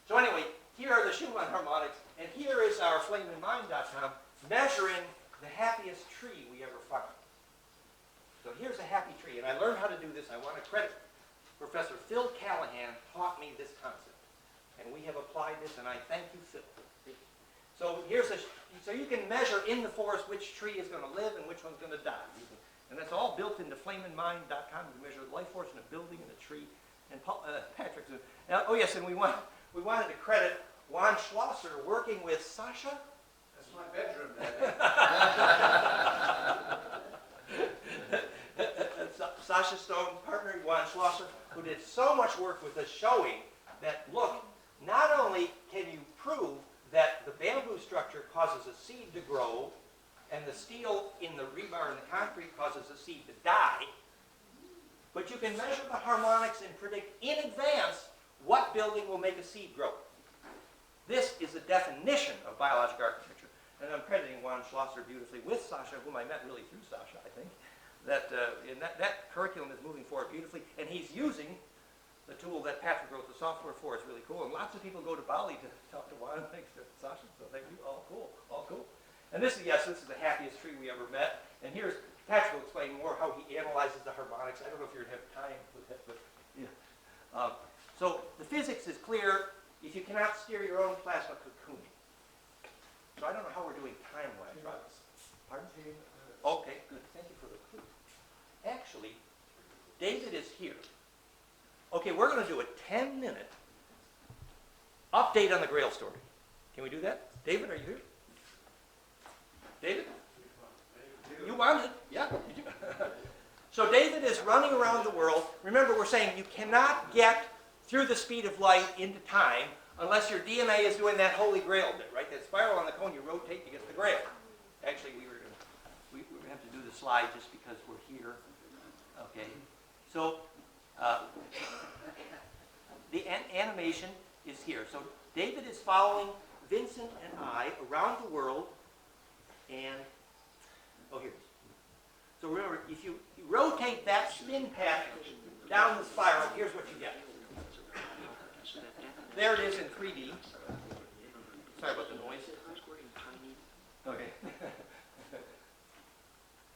So anyway, here are the Schumann harmonics, and here is our flameinmind.com measuring the happiest tree we ever found. So here's a happy tree, and I learned how to do this. I want to credit Professor Phil Callahan taught me this concept, and we have applied this, and I thank you, Phil. So so you can measure in the forest which tree is going to live and which one's going to die. And that's all built into flameinmind.com. You can measure the life force in a building and a tree. And Patrick's. Now, oh yes, and we wanted to credit Juan Schlosser working with Sasha. That's my bedroom, Sasha Stone, partner Juan Schlosser, who did so much work with us showing that, look, not only can you prove that the bamboo structure causes a seed to grow and the steel in the rebar and the concrete causes a seed to die, but you can measure the harmonics and predict in advance what building will make a seed grow. This is the definition of biologic architecture. And I'm crediting Juan Schlosser beautifully with Sasha, whom I met really through Sasha, I think, that that curriculum is moving forward beautifully, and he's using the tool that Patrick wrote the software for. Is really cool, and lots of people go to Bali to talk to Juan, thanks to Sasha, so thank you. All cool, all cool. And this is the happiest tree we ever met, and here's, Patrick will explain more how he analyzes the harmonics. I don't know if you're going to have time for that, but yeah. So the physics is clear. If you cannot steer your own plasma cocoon. So I don't know how we're doing time-wise, Robert. Pardon? Okay, good. Thank you for the clue. Actually, David is here. Okay, we're going to do a 10-minute update on the Grail story. Can we do that? David, are you here? David? You want it? Yeah. So David is running around the world. Remember, we're saying you cannot get through the speed of light into time unless your DNA is doing that holy grail bit, right? That spiral on the cone, you rotate to get the grail. Actually, we're going to have to do the slide just because we're here. Okay. So the animation is here. So David is following Vincent and I around the world, and here. So remember, if you rotate that spin path down the spiral, here's what you get. There it is in 3D. Sorry about the noise. Okay.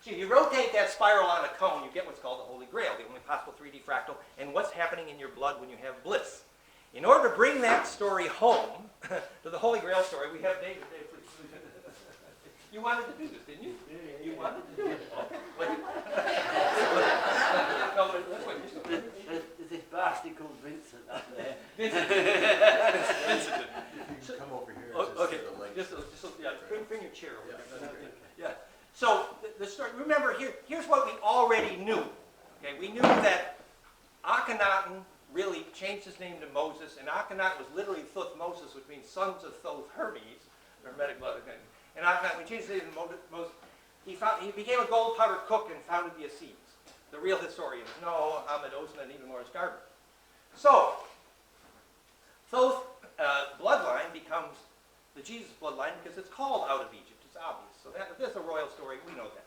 So if you rotate that spiral on a cone, you get what's called the Holy Grail, the only possible 3D fractal, and what's happening in your blood when you have bliss. In order to bring that story home, to the Holy Grail story, we have David. David, please. You wanted to do this, didn't you? You wanted to do it. Okay. No, but let's wait. There's this bastard called Vincent up there. Vincent. You can come over here. Okay. Bring your chair over here. Yeah. So the story. Remember, here's what we already knew. Okay, we knew that Akhenaten really changed his name to Moses, and Akhenaten was literally Thutmoses, which means sons of Thoth Hermes, the Hermetic blood. And Akhenaten, when he changed his name to Moses, he became a gold powder cook and founded the Essenes. The real historians know Ahmed Osman and even Lawrence Garber. So, Thoth bloodline becomes the Jesus bloodline because it's called out of Egypt. It's obvious. So that's a royal story. We know that.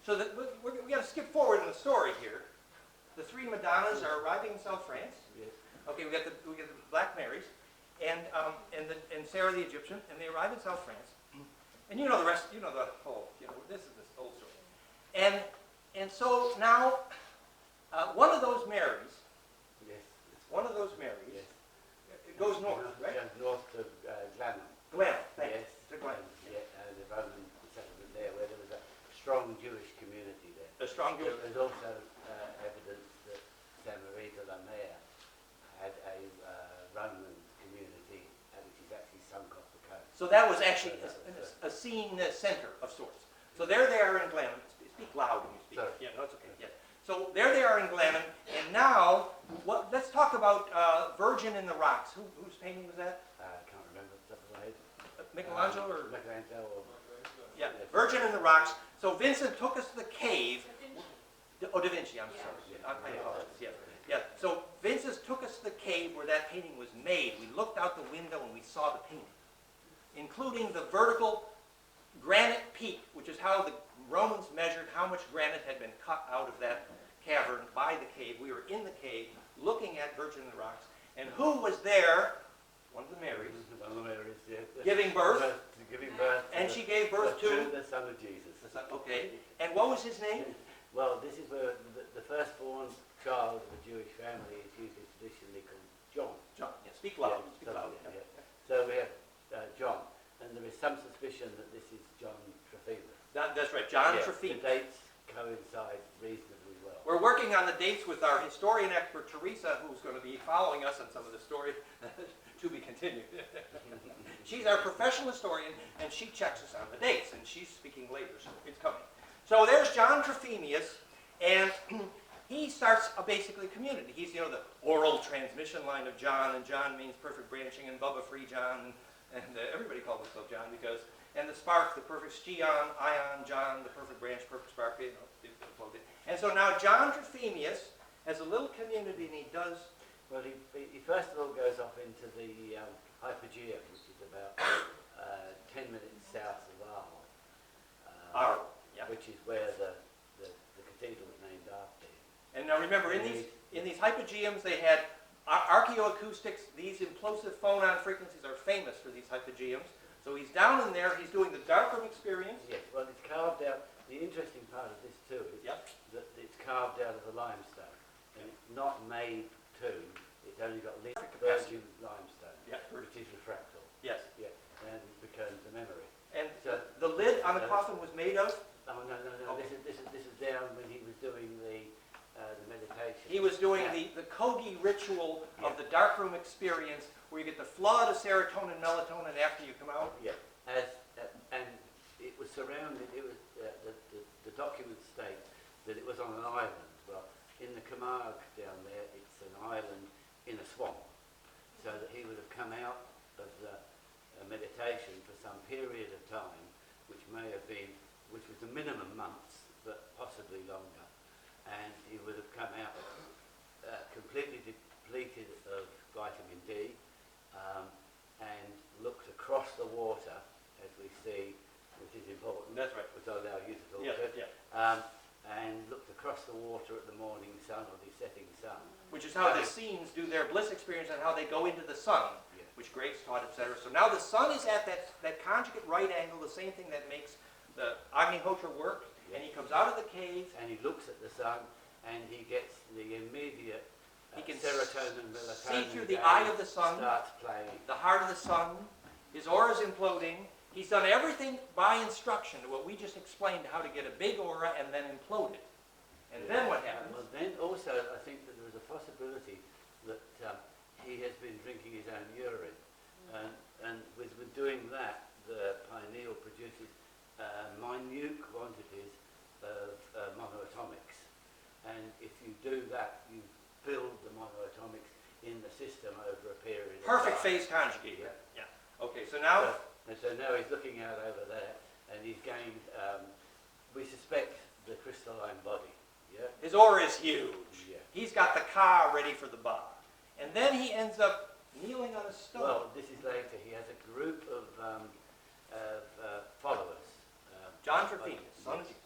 So we got to skip forward in the story here. The three Madonnas are arriving in South France. Yes. Okay, we got the Black Marys, and Sarah the Egyptian, and they arrive in South France. And you know the rest. You know the whole. This is this whole story. And so now, one of those Marys. Yes. One of those Marys. Yes. It goes north, right? Yeah, north to Glenham. Glen. Thanks. Yes. To Glen. Yeah, and the Roman settlement there, where there was a strong Jewish community there. A strong Jewish. There's also evidence that Samarita la Mayor had a Roman community, which is actually sunk off the coast. So that was actually a scene center of sorts. So there they are in Glenham. Speak loud when you speak. Sorry. Yeah, no, it's okay. Yeah. So there they are in Glenham, and now let's talk about Virgin in the Rocks. Whose painting was that? I can't remember the top of my head. Michelangelo or? Michelangelo or... Yeah, Virgin in the Rocks. So Vincent took us to the cave. Oh, Da Vinci, I'm Yeah. sorry. I apologize, yeah. Yeah, so Vincent took us to the cave where that painting was made. We looked out the window and we saw the painting, including the vertical granite peak, which is how the Romans measured how much granite had been cut out of that cavern by the cave. We were in the cave looking at Virgin of the Rocks. And who was there? One of the Marys, One of the Marys, yeah. giving birth. Giving birth. And she gave birth to? the son of Jesus. Okay. And what was his name? Well, this is where the firstborn child of a Jewish family is usually traditionally called John. John. Yeah, speak loud. Yeah, Speak loud. yeah. So we have John, and there is some suspicion that this is John Trophimus. That's right, John Yeah, Trophimus. the dates coincide reasonably well. We're working on the dates with our historian expert, Teresa, who's going to be following us on some of the story to be continued. She's our professional historian, and she checks us on the dates, and she's speaking later, so it's coming. So there's John Trophimus, and he starts basically a community. He's, the oral transmission line of John, and John means perfect branching, and Bubba Free John, and everybody calls himself John because, and the spark, the perfect stion, ion, John, the perfect branch, perfect spark, And so now John Trophimus has a little community, and he does. Well, he first of all goes off into the Hypogeum, which is about 10 minutes south of Arles, Yeah. which is where the cathedral was named after him. And now remember, in these hypogeums, they had archaeoacoustics. These implosive phonon frequencies are famous for these hypogeums. So he's down in there. He's doing the darkroom experience. Yes, well, it's carved out. The interesting part of this too is Yep. that it's carved out of the limestone, and it's not made tomb. It's only got virgin limestone, Yeah. which is refractal. Yes. Yeah, and becomes the memory. And So- the lid on the coffin was made of. Oh no. Okay. This is down when he was doing the meditation. He was doing Yeah. the Kogi ritual Yeah. of the darkroom experience, where you get the flood of serotonin, melatonin after you come out. Yeah, and it was surrounded. It was the documents state that it was on an island. Well, in the Camargue down there, it's an island in a swamp, so that he would have come out of the meditation for some period of time, which was the minimum months, but possibly longer, and he would have come out completely depleted of vitamin D, and looked across the water, as we see, which is important. That's right. Which I'll allow you to talk Yeah, to. yeah. And looked across the water at the morning sun or the setting sun. Which is how the Essenes do their bliss experience and how they go into the sun, Yeah. which Grace taught, etc. So now the sun is at that conjugate right angle, the same thing that makes the Agnihotra work, and he comes out of the cave. And he looks at the sun, and he gets the immediate He can serotonin, melatonin. see through the gain, eye of the sun. Starts playing. The heart of the sun, his aura is imploding. He's done everything by instruction, what we just explained, how to get a big aura and then implode it. And then what happens? Well, then also, I think that there is a possibility that he has been drinking his own urine. And with doing that, the pineal produces minute quantities of monoatomics. And if you do that, you build the monoatomics in the system over a period of Perfect time. phase conjugator. Yeah. Yeah. Okay, so now, So now he's looking out over there, and he's gained, we suspect, the crystalline body. Yeah? his aura is huge. Yeah. He's got the car ready for the bar. And then he ends up kneeling on a stone. Well, this is later. He has a group of followers. John Trophimus, son of Yes,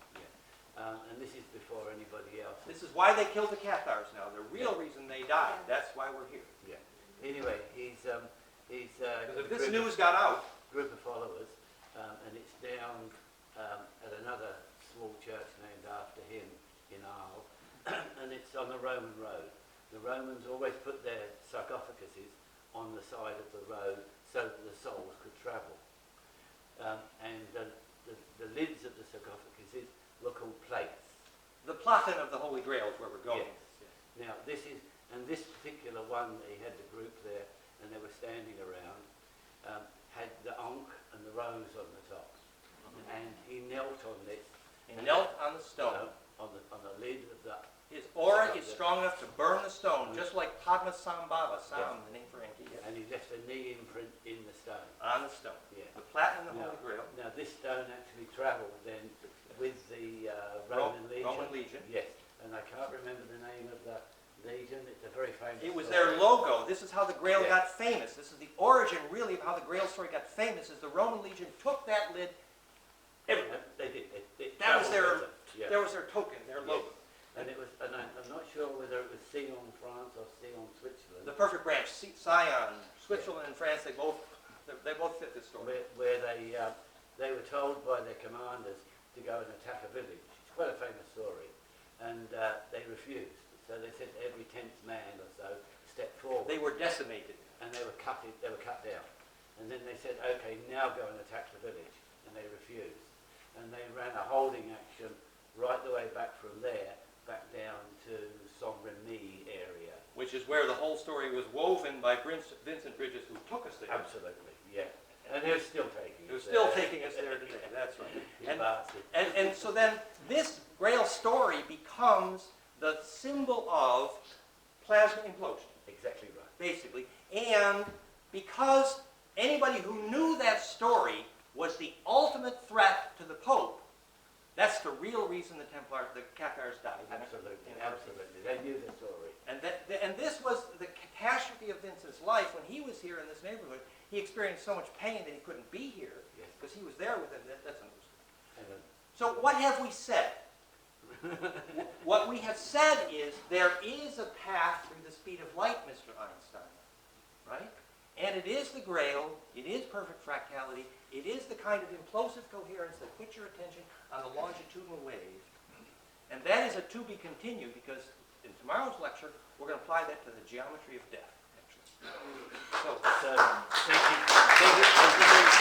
yeah. And this is before anybody else. This is why they killed the Cathars now. The real reason they died. That's why we're here. Yeah. Anyway, he's Because if this news got out, group of followers, and it's down at another small church named after him in Arles, and it's on the Roman road. The Romans always put their sarcophaguses on the side of the road so that the souls could travel. And the lids of the sarcophaguses were called plates. the platen of the Holy Grail is where we're going. Yes. Now this particular one, he had the group there, and they were standing around, had the Ankh and the rose on the top, and he knelt on this. He knelt on the stone. On the lid of the. His aura is strong enough to burn the stone, just like Padmasambhava, sound, the name for Enki, And he left a knee imprint in the stone. on the stone. Yeah. The platen and the Now, Holy Grail. now this stone actually travelled then with the Roman Legion. Roman Legion. Yes, and I can't remember the name of the legion. It's a very famous. It was story. their logo. This is how the Grail Yeah. got famous. This is the origin, really, of how the Grail story got famous, is the Roman legion took that lid everywhere. They did. That was travelled their- with them, yeah. There was their token, their logo. And it was, and I'm not sure whether it was Sion, France, or Sion, Switzerland. The perfect branch, Sion, Switzerland and France, they both fit this story. where they were told by their commanders to go and attack a village. It's quite a famous story, and they refused. So they said every 10th man or so step forward, They were decimated. and they were cut down. And then they said, okay, now go and attack the village, and they refused. And they ran a holding action right the way back from there, back down to Saint-Remy area. Which is where the whole story was woven by Vincent Bridges, who took us there. Absolutely, yeah. And they're still taking Who's us still there. taking us there today, that's right. You And- bastard. And so then, this Grail story becomes the symbol of plasma implosion, Exactly right. basically. And because anybody who knew that story was the ultimate threat to the Pope, that's the real reason the Cathars died. Absolutely, In- absolutely. They knew the story. And this was the catastrophe of Vincent's life. When he was here in this neighborhood, he experienced so much pain that he couldn't be here, Yes. because he was there with him. That's another story. And, So what have we said? What we have said is there is a path through the speed of light, Mr. Einstein, right? And it is the Grail, it is perfect fractality, it is the kind of implosive coherence that puts your attention on the longitudinal wave. And that is a to be continued, because in tomorrow's lecture, we're going to apply that to the geometry of death, actually. So, so, thank you.